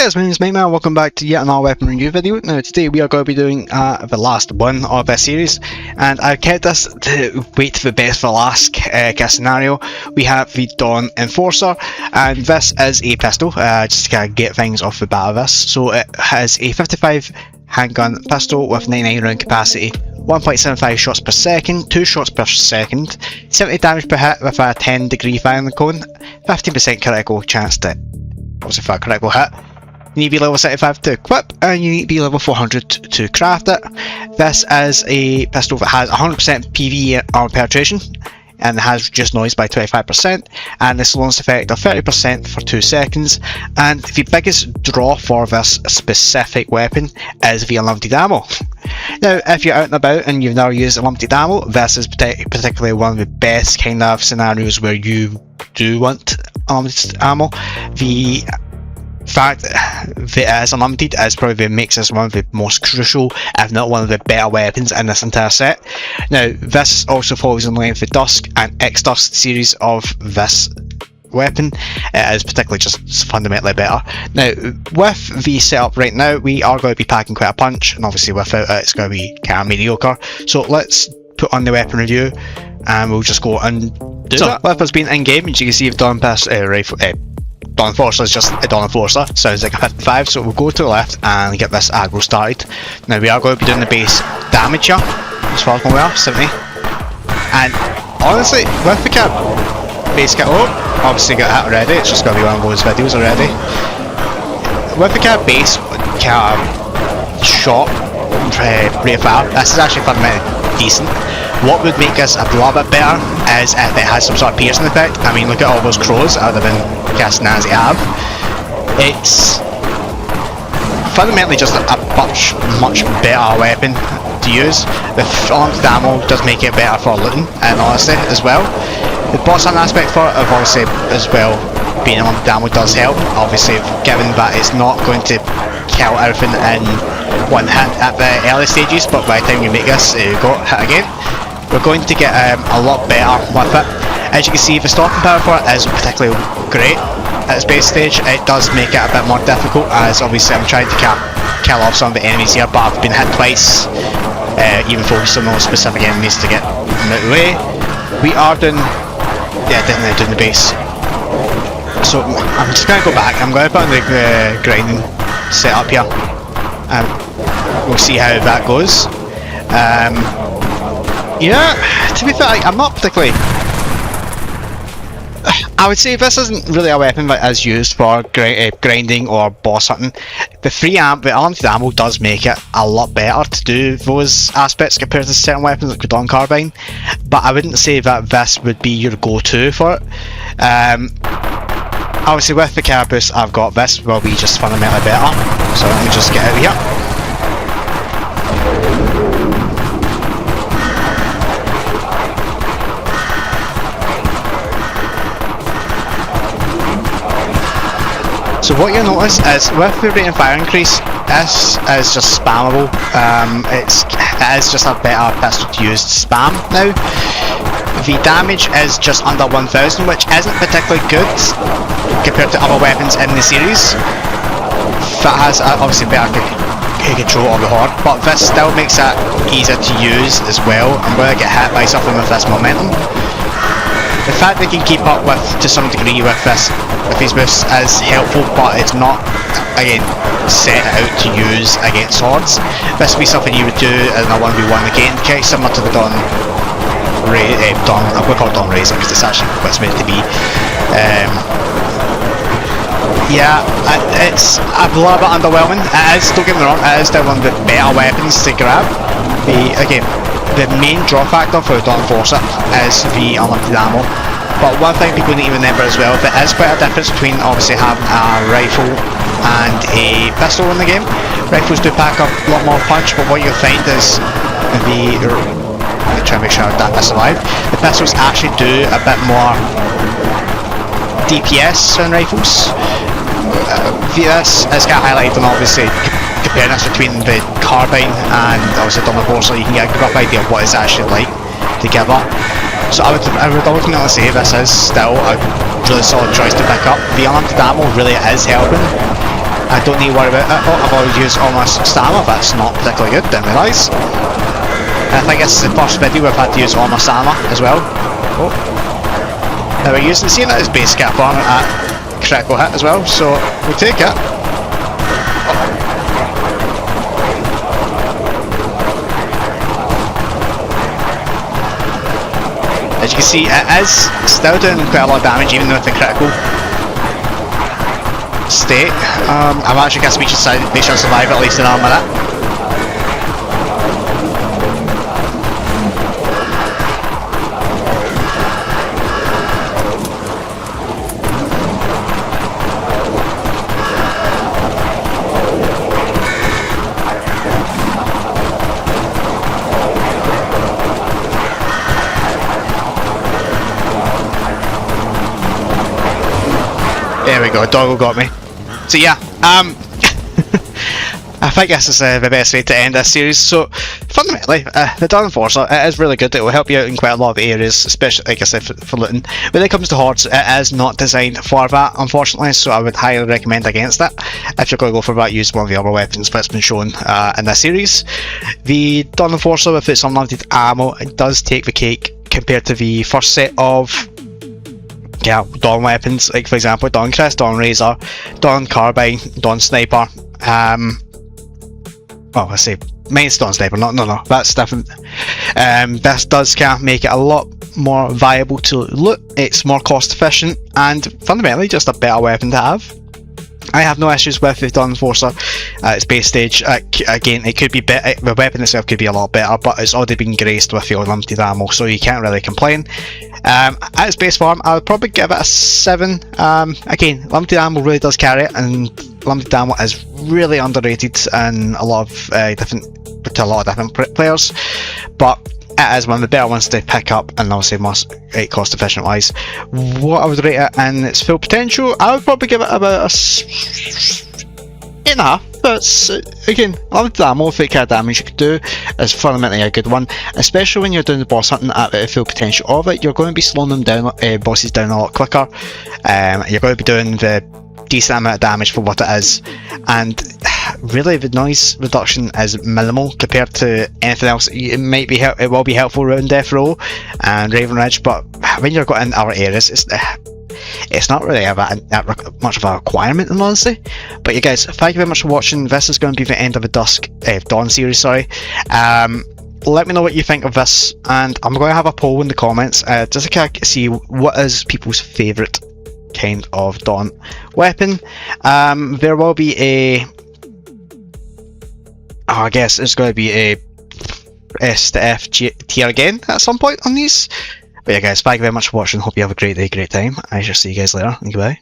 guys, my name is Mightman, welcome back to yet another weapon review video. Now today we are going to be doing the last one of this series, and I've kept this to wait for the best for last case scenario. We have the Dawn Enforcer, and this is a pistol, just to kind of get things off the bat of this. So it has a 55 handgun pistol with 99 round capacity, 1.75 shots per second, 2 shots per second, 70 damage per hit with a 10-degree firing cone, 15% critical chance to obviously for a critical hit. You need to be level 75 to equip, and you need to be level 400 to craft it. This is a pistol that has 100% PvE armor penetration, and it has reduced noise by 25%, and the slowness effect of 30% for 2 seconds. And the biggest draw for this specific weapon is the unlimited ammo. Now, if you're out and about and you've never used unlimited ammo, this is particularly one of the best kind of scenarios where you do want unlimited ammo. The fact that it is unlimited is probably makes this one of the most crucial, if not one of the better weapons in this entire set. Now, this also follows in line with the Dusk and X-Dusk series of this weapon. It is particularly just fundamentally better. Now, with the setup right now, we are going to be packing quite a punch, and obviously without it, it's going to be kind of mediocre. So let's put on the weapon review, and we'll just go and do that. With us being in game, as you can see, you've done past rifle. Dawn Enforcer is just a Dawn Enforcer, sounds like a 55, so we'll go to the left and get this aggro started. Now we are going to be doing the base damage here, as far as I'm aware, 70. And honestly, with the kit, base kit, oh, obviously got hit already, it's just going to be one of those videos already. With the kit base, kind of shot, rate of fire, this is actually fundamentally decent. What would make this a little bit better is if it has some sort of piercing effect. I mean, look at all those crows that would have been casting as they have. It's fundamentally just a much better weapon to use. The unlimited ammo does make it better for looting, and honestly, as well. The boss hunt aspect for it, obviously, as well, being unlimited ammo does help. Obviously, given that it's not going to kill everything in one hit at the early stages, but by the time you make this, you go hit again. We're going to get a lot better with it. As you can see, the stalking power for it is particularly great. At its base stage, it does make it a bit more difficult, as obviously I'm trying to kill off some of the enemies here, but I've been hit twice, even focused on those specific enemies to get them out of the way. We are doing, definitely doing the base. So I'm just going to go back, I'm going to put on the grinding setup here, and we'll see how that goes. Yeah, to be fair, I'm not particularly... I would say this isn't really a weapon that is used for grinding or boss hunting. The unlimited ammo does make it a lot better to do those aspects compared to certain weapons like the Dawn Carbine, but I wouldn't say that this would be your go-to for it. Obviously with the carapace I've got, this will be just fundamentally better, so let me just get out of here. So what you'll notice is, with the rate of fire increase, this is just spammable. It is just a better pistol to use to spam now. The damage is just under 1000, which isn't particularly good compared to other weapons in the series. That has obviously better control of the horde, but this still makes it easier to use as well. I'm going to get hit by something with this momentum. The fact that you can keep up with, to some degree, with these boosts is helpful, but it's not, again, set out to use against hordes. This would be something you would do in a 1v1 again, kind of similar to the I'm going to call it Dawn Razor because it's actually what it's meant to be. Yeah, it's a little bit underwhelming. It is, don't get me wrong, it is still one of the better weapons to grab. The main draw factor for the Dawn Enforcer is the unlimited ammo. But one thing people need to remember as well, there is quite a difference between obviously having a rifle and a pistol in the game. Rifles do pack up a lot more punch, but what you'll find is let me try and make sure that that's alive. The pistols actually do a bit more DPS than rifles. This is kind of highlighted on obviously comparing this between the Carbine and obviously Dawn Enforcer. You can get a rough idea of what it's actually like together. So I would ultimately say this is still a really solid choice to pick up. The unlimited ammo really is helping. I don't need to worry about it. Oh, I've already used all my stamina. That's not particularly good, didn't realise. I think this is the first video we've had to use all my stamina as well. Oh. Now we're using, seeing that as base cap armor at critical hit as well, so we'll take it. As you can see, it is still doing quite a lot of damage even though it's in critical state. I've actually got a speech inside to make sure I survive at least another minute. There we go, Doggo got me. So yeah, I think this is the best way to end this series. So fundamentally, the Dawn Enforcer, it is really good. It will help you out in quite a lot of areas, especially like I said for looting. When it comes to hordes, it is not designed for that, unfortunately. So I would highly recommend against it. If you're going to go for that, use one of the other weapons that's been shown in this series. The Dawn Enforcer with its unlimited ammo, it does take the cake compared to the first set of Dawn weapons, like for example Dawn Crest, Dawn Razor, Dawn Carbine, Dawn Sniper. Well, I say mine's Dawn Sniper. No, that's different. This does kind of make it a lot more viable to loot. It's more cost efficient and fundamentally just a better weapon to have. I have no issues with the Dawn Enforcer at its base stage. Again, it could be better. The weapon itself could be a lot better, but it's already been graced with the unlimited ammo, so you can't really complain. At its base form, I would probably give it a 7. Again, limited ammo really does carry it, and limited ammo is really underrated in a lot of different players. But it is one of the better ones to pick up, and obviously most cost efficient wise. What I would rate it in its full potential, I would probably give it about a 8.5. That's again, limited ammo for the kind of damage you could do is fundamentally a good one, especially when you're doing the boss hunting at the full potential of it. You're going to be slowing them down, bosses down a lot quicker. You're going to be doing the decent amount of damage for what it is, and really the noise reduction is minimal compared to anything else. It will be helpful around Death Row and Raven Ridge, but when you're going in other areas, it's not really that much of a requirement, in honesty. But you guys, thank you very much for watching. This is going to be the end of the Dawn series, sorry. Let me know what you think of this, and I'm going to have a poll in the comments just to see what is people's favourite kind of Dawn weapon. There will be a I guess it's going to be a S to F tier again at some point on these. But yeah guys, thank you very much for watching. Hope you have a great day, great time. I shall see you guys later, and goodbye.